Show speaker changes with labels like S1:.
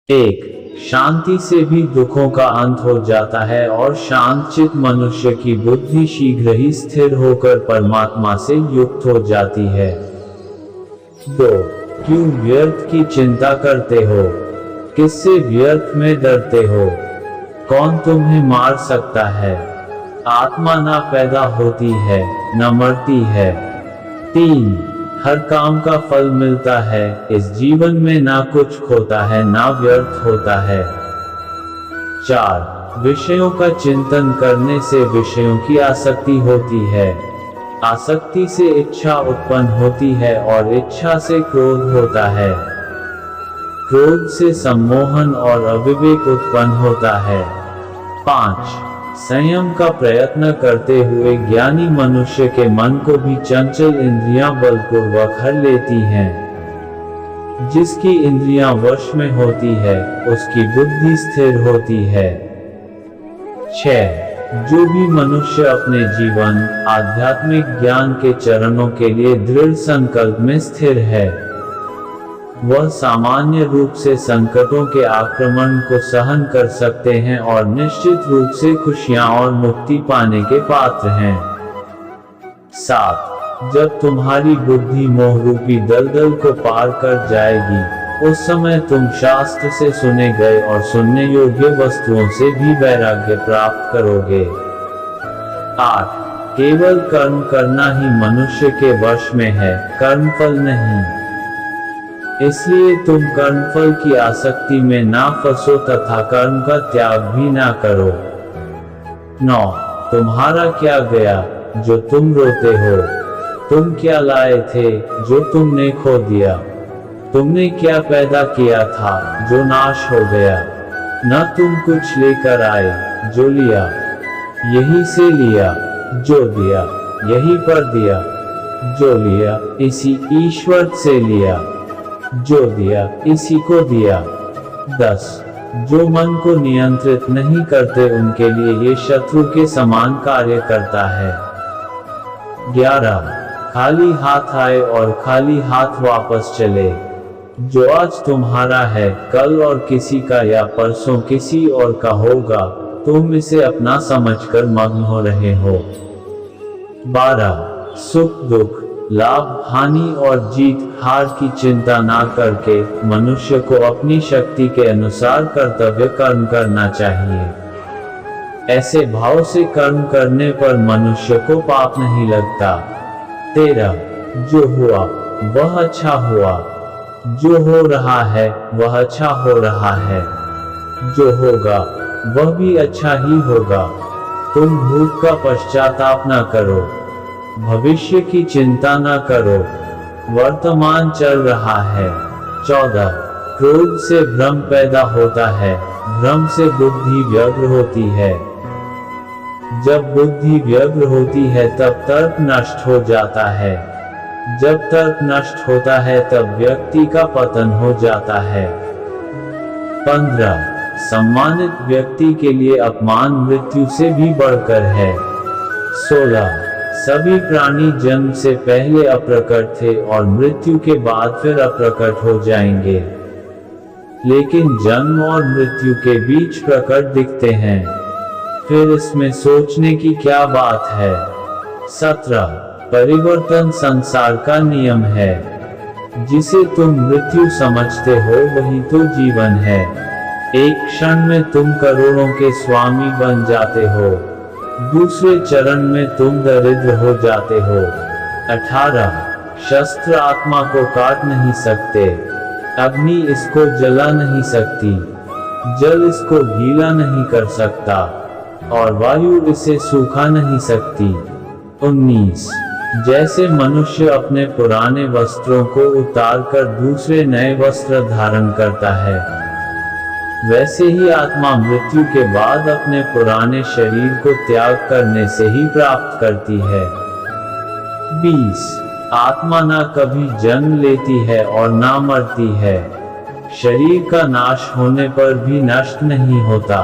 S1: एक, शांति से भी दुखों का अंत हो जाता है और शांत चित्त मनुष्य की बुद्धि शीघ्र ही स्थिर होकर परमात्मा से युक्त हो जाती है। 2, क्यों व्यर्थ की चिंता करते हो? किससे व्यर्थ में डरते हो? कौन तुम्हें मार सकता है? आत्मा ना पैदा होती है, न मरती है। 3, हर काम का फल मिलता है, इस जीवन में ना कुछ खोता है ना व्यर्थ होता है। 4, विषयों का चिंतन करने से विषयों की आसक्ति होती है, आसक्ति से इच्छा उत्पन्न होती है और इच्छा से क्रोध होता है, क्रोध से सम्मोहन और अविवेक उत्पन्न होता है। 5, संयम का प्रयत्न करते हुए ज्ञानी मनुष्य के मन को भी चंचल इंद्रियां बलपूर्वक हर लेती हैं। जिसकी इंद्रियां वश में होती है, उसकी बुद्धि स्थिर होती है। 6, जो भी मनुष्य अपने जीवन आध्यात्मिक ज्ञान के चरणों के लिए दृढ़ संकल्प में स्थिर है, वह सामान्य रूप से संकटों के आक्रमण को सहन कर सकते हैं और निश्चित रूप से खुशियां और मुक्ति पाने के पात्र हैं। 7, जब तुम्हारी बुद्धि मोह रूपी दलदल को पार कर जाएगी, उस समय तुम शास्त्र से सुने गए और सुनने योग्य वस्तुओं से भी वैराग्य प्राप्त करोगे। 8, केवल कर्म करना ही मनुष्य के वश में है, कर्मफल नहीं। इसलिए तुम कर्मफल की आसक्ति में ना फंसो तथा कर्म का त्याग भी ना करो। 9, तुम्हारा क्या गया जो तुम रोते हो? तुम क्या लाए थे जो तुमने खो दिया? तुमने क्या पैदा किया था जो नाश हो गया? न तुम कुछ लेकर आए जो लिया, यही से लिया जो दिया, यही पर दिया जो लिया, इसी ईश्वर से लिया जो दिया, इसी को दिया। 10, जो मन को नियंत्रित नहीं करते उनके लिए ये शत्रु के समान कार्य करता है। 11, खाली हाथ आए और खाली हाथ वापस चले। जो आज तुम्हारा है, कल और किसी का या परसों किसी और का होगा, तुम इसे अपना समझकर मग्न हो रहे हो। 12, सुख दुख, लाभ हानि और जीत हार की चिंता ना करके मनुष्य को अपनी शक्ति के अनुसार कर्तव्य कर्म करना चाहिए। ऐसे भाव से कर्म करने पर मनुष्य को पाप नहीं लगता। 13, जो हुआ वह अच्छा हुआ, जो हो रहा है वह अच्छा हो रहा है, जो होगा वह भी अच्छा ही होगा। तुम भूत का पश्चाताप न करो, भविष्य की चिंता न करो, वर्तमान चल रहा है। 14, क्रोध से भ्रम पैदा होता है, भ्रम से बुद्धि व्यग्र होती है। जब बुद्धि व्यग्र होती है तब तर्क नष्ट हो जाता है, जब तर्क नष्ट होता है तब व्यक्ति का पतन हो जाता है। 15, सम्मानित व्यक्ति के लिए अपमान मृत्यु से भी बढ़कर है। 16, सभी प्राणी जन्म से पहले अप्रकट थे और मृत्यु के बाद फिर अप्रकट हो जाएंगे, लेकिन जन्म और मृत्यु के बीच प्रकट दिखते हैं। फिर इसमें सोचने की क्या बात है। 17, परिवर्तन संसार का नियम है, जिसे तुम मृत्यु समझते हो वही तो जीवन है। एक क्षण में तुम करोड़ों के स्वामी बन जाते हो, दूसरे चरण में तुम दरिद्र हो जाते हो। 18, शस्त्र आत्मा को काट नहीं सकते, अग्नि इसको जला नहीं सकती, जल इसको गीला नहीं कर सकता और वायु इसे सूखा नहीं सकती। 19, जैसे मनुष्य अपने पुराने वस्त्रों को उतारकर दूसरे नए वस्त्र धारण करता है, वैसे ही आत्मा मृत्यु के बाद अपने पुराने शरीर को त्याग करने से ही प्राप्त करती है। 20, आत्मा ना कभी जन्म लेती है और ना मरती है, शरीर का नाश होने पर भी नष्ट नहीं होता।